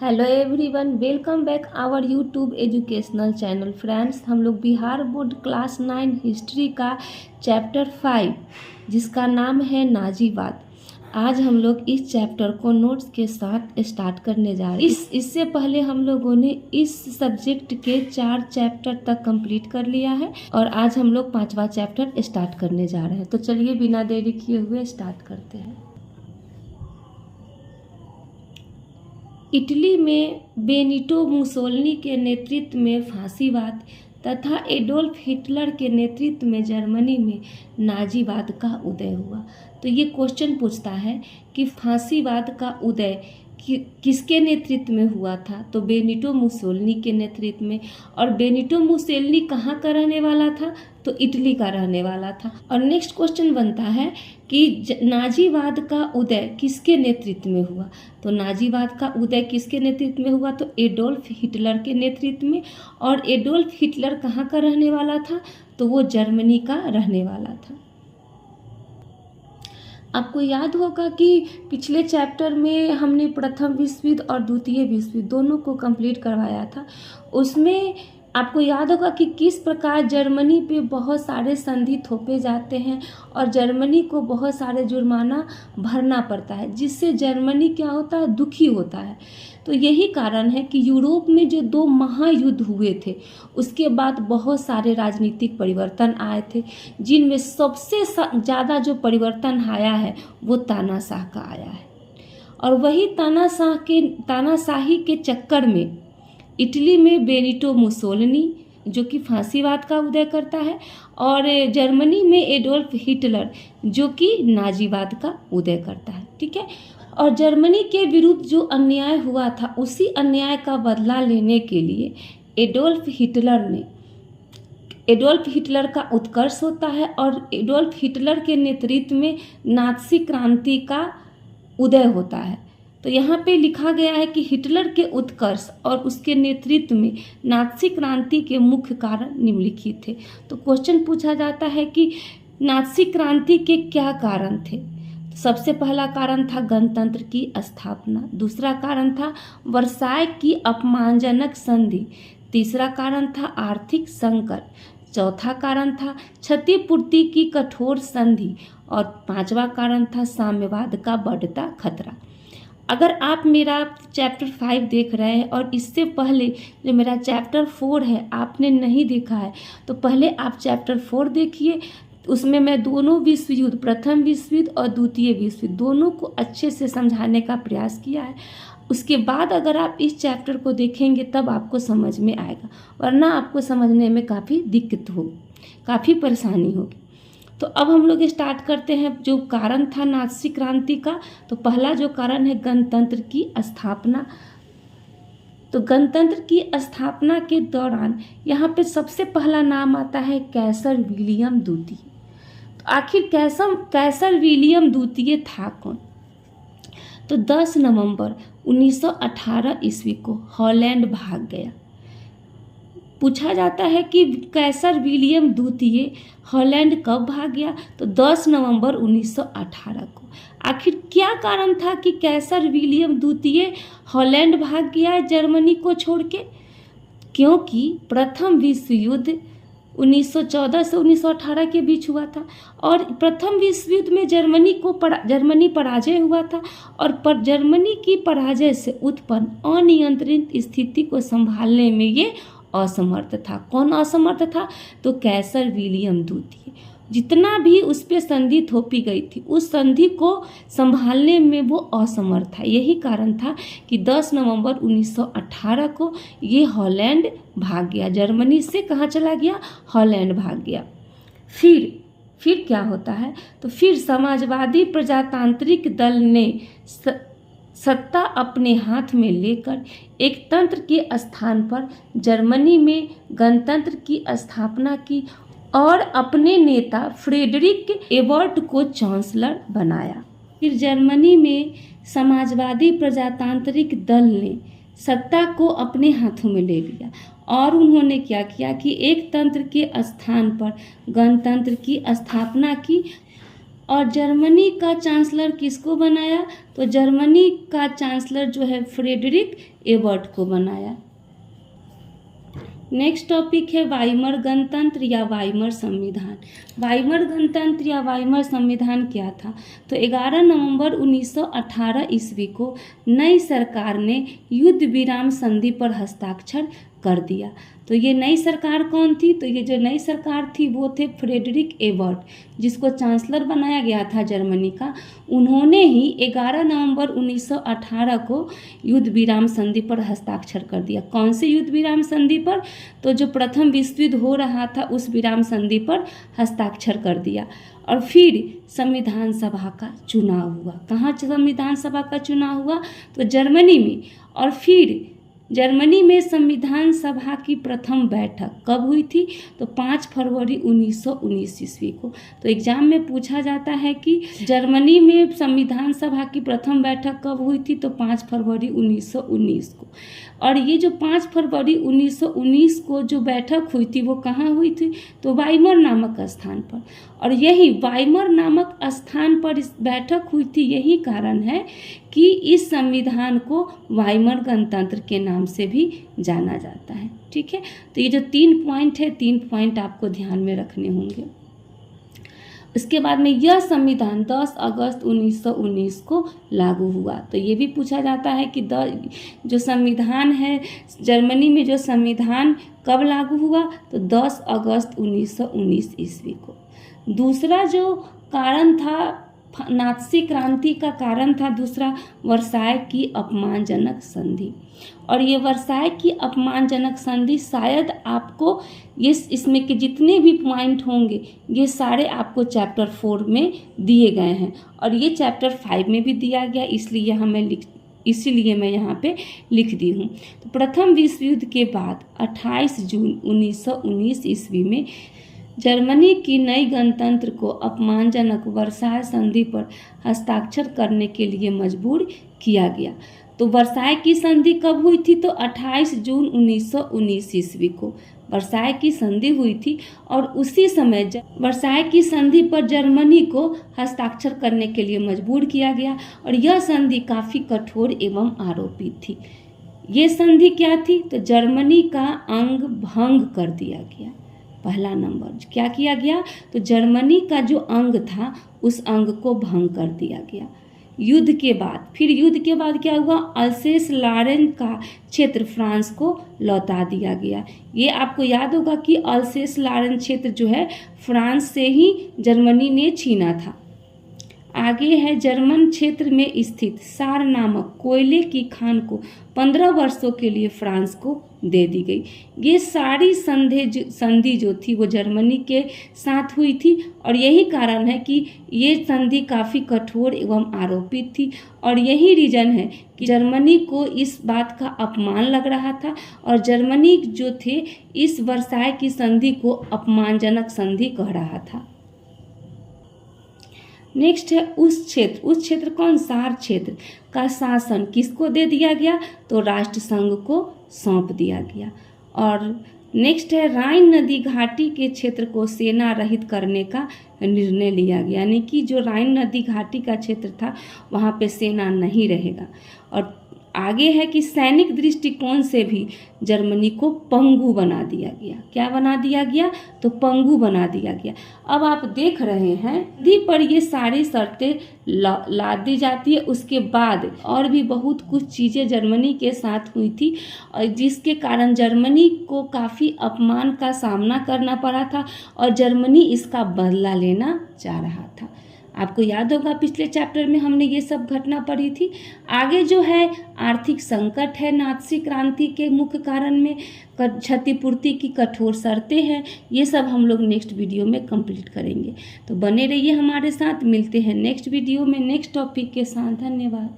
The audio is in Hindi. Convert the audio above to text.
Hello everyone, welcome back our YouTube educational channel. Friends, हम लोग बिहार बोर्ड क्लास 9 हिस्ट्री का चैप्टर 5 जिसका नाम है नाजीवाद, आज हम लोग इस चैप्टर को नोट्स के साथ स्टार्ट करने जा रहे हैं। इससे पहले हम लोगों ने इस सब्जेक्ट के 4 चैप्टर तक कंप्लीट कर लिया है और आज हम लोग 5वां चैप्टर स्टार्ट करने जा रहे हैं। तो चलिए बिना देरी किए हुए स्टार्ट करते हैं। इटली में बेनिटो मुसोलिनी के नेतृत्व में फांसीवाद तथा एडोल्फ हिटलर के नेतृत्व में जर्मनी में नाजीवाद का उदय हुआ। तो ये क्वेश्चन पूछता है कि फांसीवाद का उदय किसके नेतृत्व में हुआ था? तो बेनिटो मुसोलिनी के नेतृत्व में। और बेनिटो मुसोलिनी कहाँ का रहने वाला था? तो इटली का रहने वाला था। और नेक्स्ट क्वेश्चन बनता है कि नाजीवाद का उदय किसके नेतृत्व में हुआ? तो नाजीवाद का उदय किसके नेतृत्व में हुआ? तो एडोल्फ हिटलर के नेतृत्व में। और एडोल्फ हिटलर कहाँ का रहने वाला था? तो वो जर्मनी का रहने वाला था। आपको याद होगा कि पिछले चैप्टर में हमने प्रथम विश्व युद्ध और द्वितीय विश्व युद्ध दोनों को कंप्लीट करवाया था। उसमें आपको याद होगा कि किस प्रकार जर्मनी पे बहुत सारे संधि थोपे जाते हैं और जर्मनी को बहुत सारे जुर्माना भरना पड़ता है, जिससे जर्मनी क्या होता है? दुखी होता है। तो यही कारण है कि यूरोप में जो 2 महायुद्ध हुए थे उसके बाद बहुत सारे राजनीतिक परिवर्तन आए थे, जिनमें सबसे ज़्यादा जो परिवर्तन आया है वो तानाशाह का आया है। और वही तानाशाही के चक्कर में इटली में बेनिटो मुसोलिनी जो कि फांसीवाद का उदय करता है और जर्मनी में एडोल्फ हिटलर जो कि नाजीवाद का उदय करता है। ठीक है। और जर्मनी के विरुद्ध जो अन्याय हुआ था उसी अन्याय का बदला लेने के लिए एडोल्फ हिटलर का उत्कर्ष होता है और एडोल्फ हिटलर के नेतृत्व में नात्सी क्रांति का उदय होता है। तो यहाँ पे लिखा गया है कि हिटलर के उत्कर्ष और उसके नेतृत्व में नात्सी क्रांति के मुख्य कारण निम्नलिखित थे। तो क्वेश्चन पूछा जाता है कि नात्सी क्रांति के क्या कारण थे? सबसे पहला कारण था गणतंत्र की स्थापना, दूसरा कारण था वर्साय की अपमानजनक संधि, तीसरा कारण था आर्थिक संकट, चौथा कारण था क्षतिपूर्ति की कठोर संधि और 5वां कारण था साम्यवाद का बढ़ता खतरा। अगर आप मेरा चैप्टर 5 देख रहे हैं और इससे पहले जो मेरा चैप्टर 4 है आपने नहीं देखा है तो पहले आप चैप्टर 4 देखिए। उसमें मैं दोनों विश्व युद्ध, प्रथम विश्व युद्ध और द्वितीय विश्व युद्ध दोनों को अच्छे से समझाने का प्रयास किया है। उसके बाद अगर आप इस चैप्टर को देखेंगे तब आपको समझ में आएगा, वरना आपको समझने में काफ़ी दिक्कत होगी, काफ़ी परेशानी होगी। तो अब हम लोग स्टार्ट करते हैं। जो कारण था नात्सी क्रांति का, तो पहला जो कारण है गणतंत्र की स्थापना। तो गणतंत्र की स्थापना के दौरान यहाँ पे सबसे पहला नाम आता है कैसर विलियम द्वितीय। तो आखिर कैसर विलियम द्वितीय था कौन? तो 10 नवंबर 1918 ईस्वी को हॉलैंड भाग गया। पूछा जाता है कि कैसर विलियम द्वितीय हॉलैंड कब भाग गया? तो 10 नवंबर 1918 को। आखिर क्या कारण था कि कैसर विलियम द्वितीय हॉलैंड भाग गया जर्मनी को छोड़ के? क्योंकि प्रथम विश्व युद्ध 1914 से 1918 के बीच हुआ था और प्रथम विश्व युद्ध में जर्मनी पराजय हुआ था और जर्मनी की पराजय से उत्पन्न अनियंत्रित स्थिति को संभालने में ये असमर्थ था। कौन असमर्थ था? तो कैसर विलियम द्वितीय। जितना भी उस पर संधि थोपी गई थी उस संधि को संभालने में वो असमर्थ था। यही कारण था कि 10 नवंबर 1918 को ये हॉलैंड भाग गया। जर्मनी से कहाँ चला गया? हॉलैंड भाग गया। फिर क्या होता है? तो फिर समाजवादी प्रजातांत्रिक दल ने सत्ता अपने हाथ में लेकर एक तंत्र के स्थान पर जर्मनी में गणतंत्र की स्थापना की और अपने नेता फ्रेडरिक एबर्ट को चांसलर बनाया। फिर जर्मनी में समाजवादी प्रजातांत्रिक दल ने सत्ता को अपने हाथों में ले लिया और उन्होंने क्या किया कि एक तंत्र के स्थान पर गणतंत्र की स्थापना की और जर्मनी का चांसलर किसको बनाया? तो जर्मनी का चांसलर जो है फ्रेडरिक एबर्ट को बनाया। नेक्स्ट टॉपिक है वाइमर गणतंत्र या वाइमर संविधान। वाइमर गणतंत्र या वाइमर संविधान क्या था? तो 11 नवंबर 1918 ईस्वी को नई सरकार ने युद्ध विराम संधि पर हस्ताक्षर कर दिया। तो ये नई सरकार कौन थी? तो ये जो नई सरकार थी वो थे फ्रेडरिक एबर्ट, जिसको चांसलर बनाया गया था जर्मनी का। उन्होंने ही 11 नवंबर 1918 को युद्ध विराम संधि पर हस्ताक्षर कर दिया। कौन से युद्ध विराम संधि पर? तो जो प्रथम विश्व युद्ध हो रहा था उस विराम संधि पर हस्ताक्षर कर दिया। और फिर संविधान सभा का चुनाव हुआ। कहाँ संविधान सभा का चुनाव हुआ? तो जर्मनी में। और फिर जर्मनी में संविधान सभा की प्रथम बैठक कब हुई थी? तो 5 फरवरी 1919 ईस्वी को। तो एग्जाम में पूछा जाता है कि जर्मनी में संविधान सभा की प्रथम बैठक कब हुई थी? तो 5 फरवरी 1919 को। और ये जो 5 फरवरी 1919 को जो बैठक हुई थी वो कहाँ हुई थी? तो वाइमर नामक स्थान पर। और यही वाइमर नामक स्थान पर इस बैठक हुई थी, यही कारण है कि इस संविधान को वाइमर गणतंत्र के नाम से भी जाना जाता है। ठीक है, तो ये जो 3 पॉइंट है, 3 पॉइंट आपको ध्यान में रखने होंगे। इसके बाद में यह संविधान 10 अगस्त 1919 को लागू हुआ। तो ये भी पूछा जाता है कि जो संविधान है जर्मनी में, जो संविधान कब लागू हुआ? तो 10 अगस्त 1919 ईस्वी को। दूसरा जो कारण था नात्सी क्रांति का कारण था दूसरा वर्साय की अपमानजनक संधि। और ये वर्साय की अपमानजनक संधि शायद आपको इसमें के जितने भी पॉइंट होंगे ये सारे आपको चैप्टर 4 में दिए गए हैं और ये चैप्टर 5 में भी दिया गया, इसीलिए मैं यहाँ पे लिख दी हूँ। तो प्रथम विश्व युद्ध के बाद 28 जून 1919 ईस्वी में जर्मनी की नई गणतंत्र को अपमानजनक वर्साय संधि पर हस्ताक्षर करने के लिए मजबूर किया गया। तो वर्साय की संधि कब हुई थी? तो 28 जून 1919 ईस्वी को वर्साय की संधि हुई थी और उसी समय वर्साय की संधि पर जर्मनी को हस्ताक्षर करने के लिए मजबूर किया गया और यह संधि काफ़ी कठोर एवं आरोपित थी। ये संधि क्या थी? तो जर्मनी का अंग भंग कर दिया गया। पहला नंबर क्या किया गया? तो जर्मनी का जो अंग था उस अंग को भंग कर दिया गया। युद्ध के बाद क्या हुआ? अल्सेस लॉरेन का क्षेत्र फ्रांस को लौटा दिया गया। ये आपको याद होगा कि अल्सेस लॉरेन क्षेत्र जो है फ्रांस से ही जर्मनी ने छीना था। आगे है जर्मन क्षेत्र में स्थित सार नामक कोयले की खान को 15 वर्षों के लिए फ्रांस को दे दी गई। ये सारी संधि जो थी वो जर्मनी के साथ हुई थी और यही कारण है कि ये संधि काफ़ी कठोर एवं आरोपित थी और यही रीज़न है कि जर्मनी को इस बात का अपमान लग रहा था और जर्मनी जो थे इस वर्साय की संधि को अपमानजनक संधि कह रहा था। नेक्स्ट है उस क्षेत्र कौन? सार क्षेत्र का शासन किसको दे दिया गया? तो राष्ट्रसंघ को सौंप दिया गया। और नेक्स्ट है राइन नदी घाटी के क्षेत्र को सेना रहित करने का निर्णय लिया गया, यानी कि जो राइन नदी घाटी का क्षेत्र था वहाँ पे सेना नहीं रहेगा। और आगे है कि सैनिक दृष्टिकोण से भी जर्मनी को पंगु बना दिया गया। क्या बना दिया गया? तो पंगु बना दिया गया। अब आप देख रहे हैं दी पर ये सारी शर्तें ला दी जाती है। उसके बाद और भी बहुत कुछ चीज़ें जर्मनी के साथ हुई थी और जिसके कारण जर्मनी को काफ़ी अपमान का सामना करना पड़ा था और जर्मनी इसका बदला लेना चाह रहा था। आपको याद होगा पिछले चैप्टर में हमने ये सब घटना पढ़ी थी। आगे जो है आर्थिक संकट है, नात्सी क्रांति के मुख्य कारण में क्षतिपूर्ति की कठोर शर्तें हैं, ये सब हम लोग नेक्स्ट वीडियो में कंप्लीट करेंगे। तो बने रहिए हमारे साथ, मिलते हैं नेक्स्ट वीडियो में नेक्स्ट टॉपिक के साथ। धन्यवाद।